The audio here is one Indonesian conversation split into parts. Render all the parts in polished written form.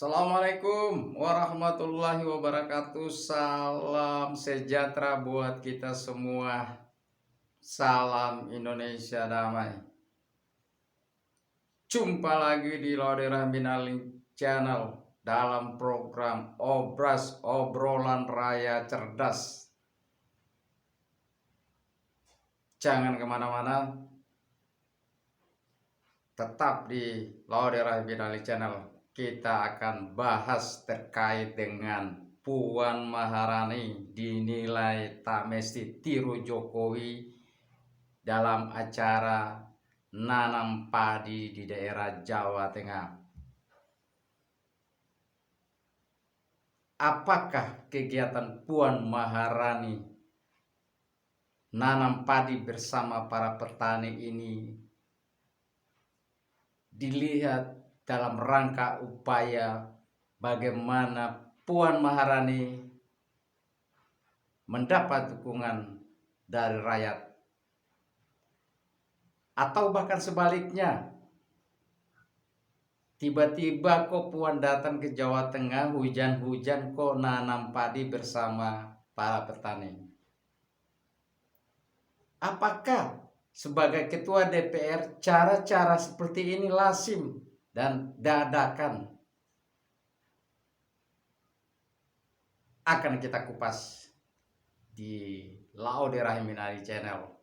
Assalamualaikum warahmatullahi wabarakatuh. Salam sejahtera buat kita semua. Salam Indonesia damai. Jumpa lagi di Laude Rahminali Channel dalam program Obras Obrolan Raya Cerdas. Jangan kemana-mana, tetap di Laude Rahminali Channel. Kita akan bahas terkait dengan Puan Maharani dinilai tak mesti tiru Jokowi dalam acara nanam padi di daerah Jawa Tengah. Apakah kegiatan Puan Maharani nanam padi bersama para petani ini dilihat dalam rangka upaya bagaimana Puan Maharani mendapat dukungan dari rakyat, atau bahkan sebaliknya, tiba-tiba kok Puan datang ke Jawa Tengah, hujan-hujan kok nanam padi bersama para petani. Apakah sebagai ketua DPR cara-cara seperti ini lazim dan dadakan? Akan kita kupas di Laude Rahminali Channel,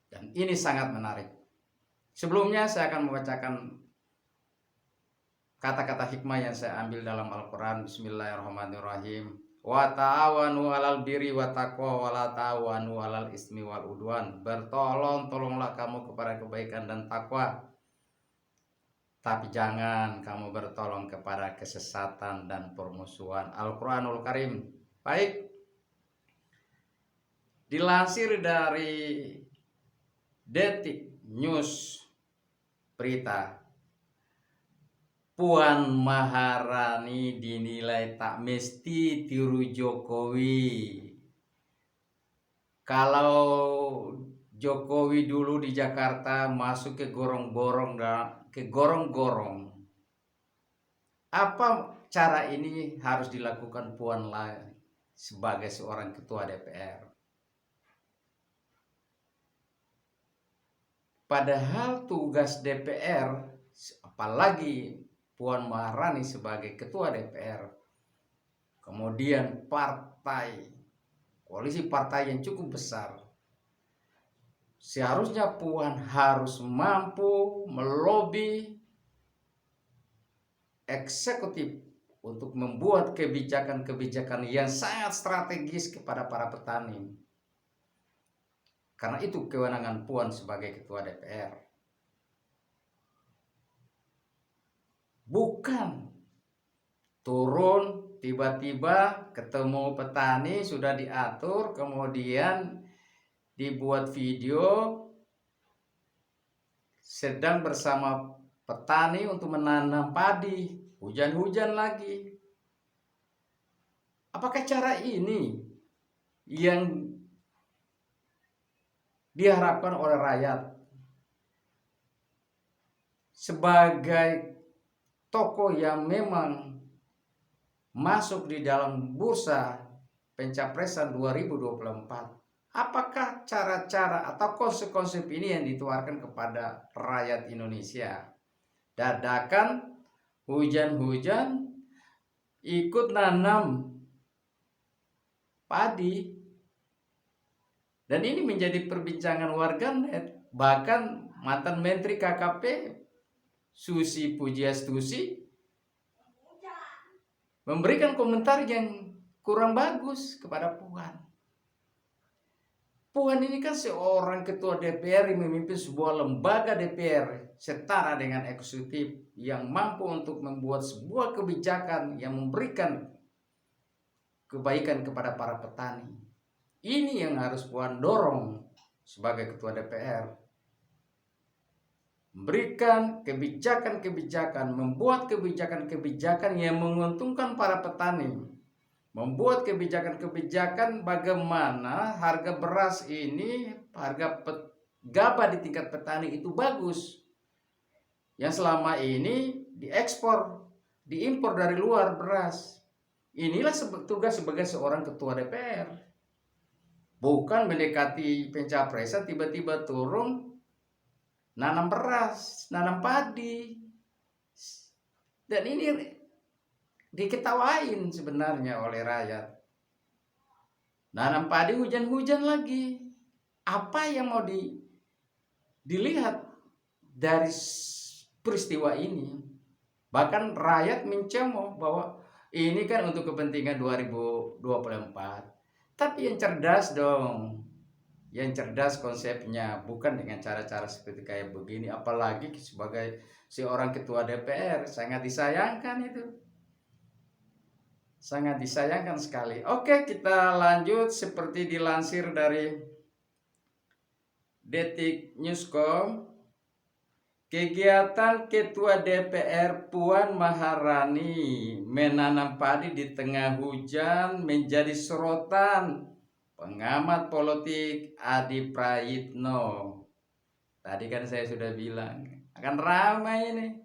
dan ini sangat menarik. Sebelumnya saya akan membacakan kata-kata hikmah yang saya ambil dalam Al-Quran. Bismillahirrahmanirrahim. Wa ta'awanu 'alal birri wa taqwa wa la ta'awanu 'alal ismi wal udwan. Tolonglah kamu kepada kebaikan dan takwa, tapi jangan kamu bertolong kepada kesesatan dan permusuhan. Al-Quranul Karim. Baik, dilansir dari Detik News berita, Puan Maharani dinilai tak mesti tiru Jokowi. Kalau Jokowi dulu di Jakarta masuk ke gorong-gorong, apa cara ini harus dilakukan Puan sebagai seorang ketua DPR? Padahal tugas DPR, apalagi Puan Maharani sebagai ketua DPR, kemudian koalisi partai yang cukup besar, seharusnya Puan harus mampu melobi eksekutif untuk membuat kebijakan-kebijakan yang sangat strategis kepada para petani. Karena itu kewenangan Puan sebagai ketua DPR. Bukan turun tiba-tiba ketemu petani sudah diatur, kemudian dibuat video sedang bersama petani untuk menanam padi, hujan-hujan lagi. Apakah cara ini yang diharapkan oleh rakyat? Sebagai tokoh yang memang masuk di dalam bursa pencapresan 2024, apakah cara-cara atau konsep-konsep ini yang dituarkan kepada rakyat Indonesia? Dadakan hujan-hujan ikut nanam padi, dan ini menjadi perbincangan warganet. Bahkan mantan Menteri KKP Susi Pujiastuti memberikan komentar yang kurang bagus kepada Puan. Puan ini kan seorang ketua DPR yang memimpin sebuah lembaga DPR setara dengan eksekutif yang mampu untuk membuat sebuah kebijakan yang memberikan kebaikan kepada para petani. Ini yang harus Puan dorong sebagai ketua DPR. Memberikan kebijakan-kebijakan, membuat kebijakan-kebijakan yang menguntungkan para petani, membuat kebijakan-kebijakan bagaimana harga beras ini, harga gabah di tingkat petani itu bagus, yang selama ini diekspor diimpor dari luar beras. Inilah tugas sebagai seorang ketua DPR. Bukan mendekati pencapresan tiba-tiba turun nanam beras, nanam padi. Dan ini diketawain sebenarnya oleh rakyat. Nanam padi hujan-hujan lagi. Apa yang mau dilihat dari peristiwa ini? Bahkan rakyat mencemooh bahwa ini kan untuk kepentingan 2024. Tapi yang cerdas dong. Yang cerdas konsepnya, bukan dengan cara-cara seperti kayak begini. Apalagi sebagai seorang ketua DPR, sangat disayangkan itu. Sangat disayangkan sekali. Oke, kita lanjut seperti dilansir dari Detik Newscom. Kegiatan Ketua DPR Puan Maharani menanam padi di tengah hujan menjadi sorotan pengamat politik Adi Prayitno. Tadi kan saya sudah bilang akan ramai ini.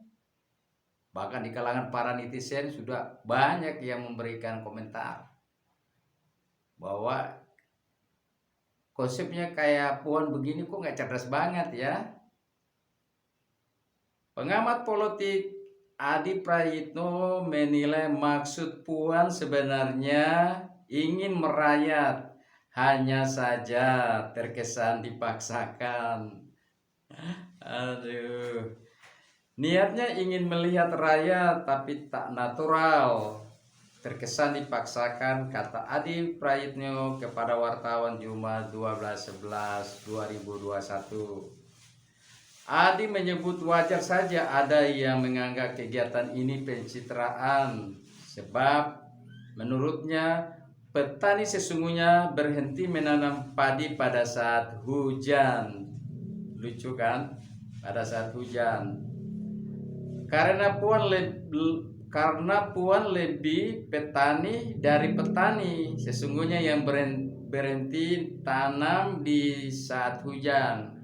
Bahkan di kalangan para netizen sudah banyak yang memberikan komentar bahwa konsepnya kayak Puan begini kok nggak cerdas banget ya. Pengamat politik Adi Prayitno menilai maksud Puan sebenarnya ingin merayat, hanya saja terkesan dipaksakan. Aduh, niatnya ingin melihat rakyat tapi tak natural, terkesan dipaksakan, kata Adi Prayitno kepada wartawan Jumat 12/11/2021. Adi menyebut wajar saja ada yang menganggap kegiatan ini pencitraan, sebab menurutnya petani sesungguhnya berhenti menanam padi pada saat hujan. Lucu kan? Pada saat hujan. Karena Puan lebih petani dari petani, sesungguhnya yang berhenti tanam di saat hujan.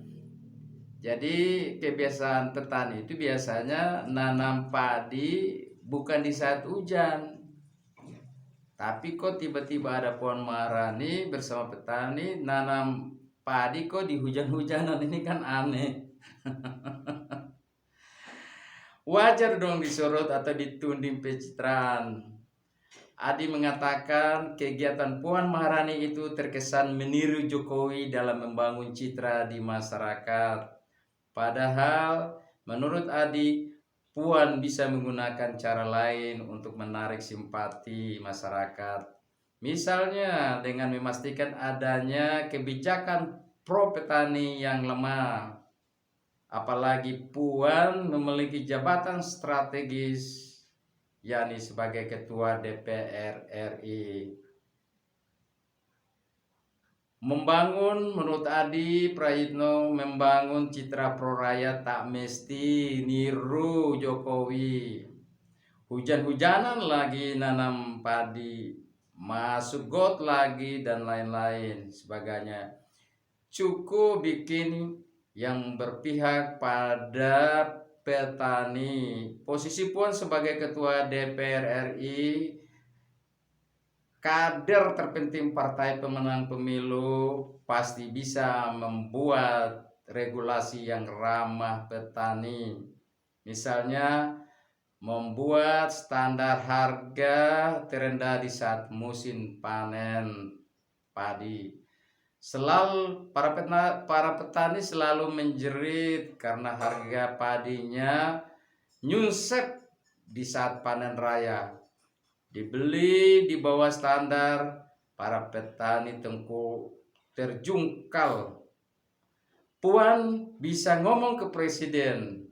Jadi kebiasaan petani itu biasanya nanam padi bukan di saat hujan. Tapi kok tiba-tiba ada Puan Maharani bersama petani nanam padi kok di hujan-hujanan, ini kan aneh. Wajar dong disorot atau dituding pencitraan. Adi mengatakan kegiatan Puan Maharani itu terkesan meniru Jokowi dalam membangun citra di masyarakat. Padahal menurut Adi, Puan bisa menggunakan cara lain untuk menarik simpati masyarakat. Misalnya dengan memastikan adanya kebijakan pro petani yang lemah. Apalagi Puan memiliki jabatan strategis, yakni sebagai Ketua DPR RI. Menurut Adi Prayitno, membangun citra pro rakyat tak mesti niru Jokowi. Hujan-hujanan lagi nanam padi, masuk got lagi dan lain-lain sebagainya. Cukup bikin yang berpihak pada petani. Posisi Puan sebagai Ketua DPR RI, kader terpenting partai pemenang pemilu, pasti bisa membuat regulasi yang ramah petani. Misalnya membuat standar harga terendah di saat musim panen padi. Para petani selalu menjerit karena harga padinya nyungsep di saat panen raya. Dibeli di bawah standar, para petani terjungkal. Puan bisa ngomong ke presiden,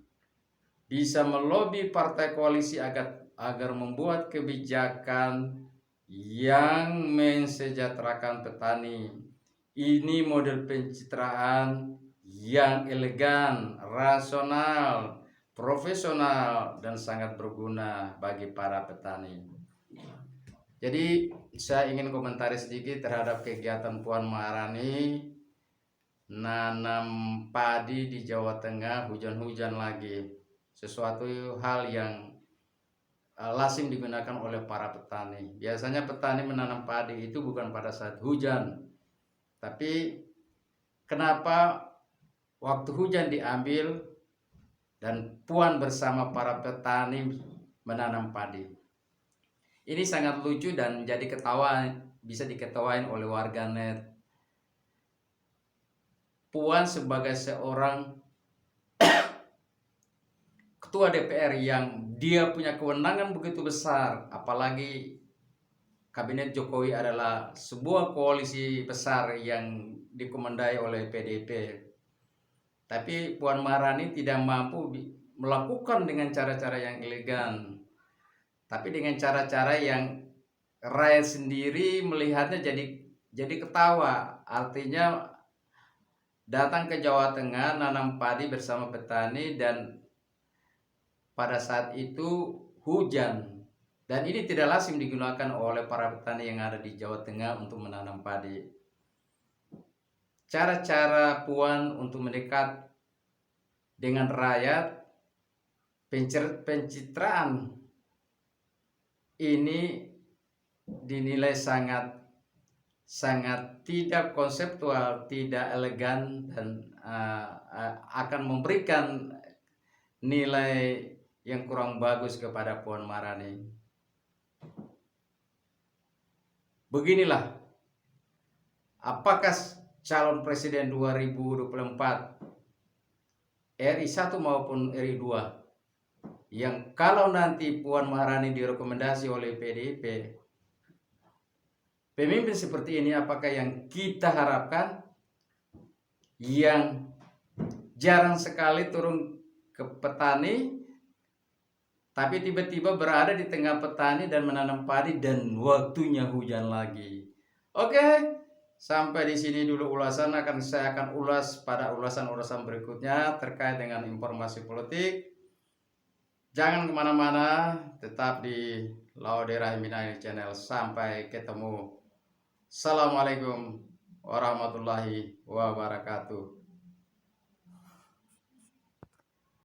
bisa melobi partai koalisi agar membuat kebijakan yang mensejahterakan petani. Ini model pencitraan yang elegan, rasional, profesional, dan sangat berguna bagi para petani. Jadi saya ingin komentari sedikit terhadap kegiatan Puan Maharani nanam padi di Jawa Tengah, hujan-hujan lagi. Sesuatu hal yang lazim digunakan oleh para petani. Biasanya petani menanam padi itu bukan pada saat hujan, tapi kenapa waktu hujan diambil dan Puan bersama para petani menanam padi. Ini sangat lucu dan jadi ketawa, bisa diketawain oleh warganet. Puan sebagai seorang ketua DPR yang dia punya kewenangan begitu besar, apalagi kabinet Jokowi adalah sebuah koalisi besar yang dikomandai oleh PDIP. Tapi Puan Maharani tidak mampu melakukan dengan cara-cara yang elegan, tapi dengan cara-cara yang rakyat sendiri melihatnya jadi ketawa. Artinya datang ke Jawa Tengah nanam padi bersama petani dan pada saat itu hujan, dan ini tidak lazim digunakan oleh para petani yang ada di Jawa Tengah untuk menanam padi. Cara-cara Puan untuk mendekat dengan rakyat, pencitraan ini dinilai sangat tidak konseptual, tidak elegan, dan akan memberikan nilai yang kurang bagus kepada Puan Maharani. Beginilah, apakah calon presiden 2024 RI 1 maupun RI 2 yang kalau nanti Puan Maharani direkomendasi oleh PDIP, pemimpin seperti ini apakah yang kita harapkan, yang jarang sekali turun ke petani, tapi tiba-tiba berada di tengah petani dan menanam padi dan waktunya hujan lagi. Oke, sampai di sini dulu ulasan. Saya akan ulas pada ulasan-ulasan berikutnya terkait dengan informasi politik. Jangan kemana-mana, tetap di Laudera Minai Channel. Sampai ketemu. Assalamualaikum warahmatullahi wabarakatuh.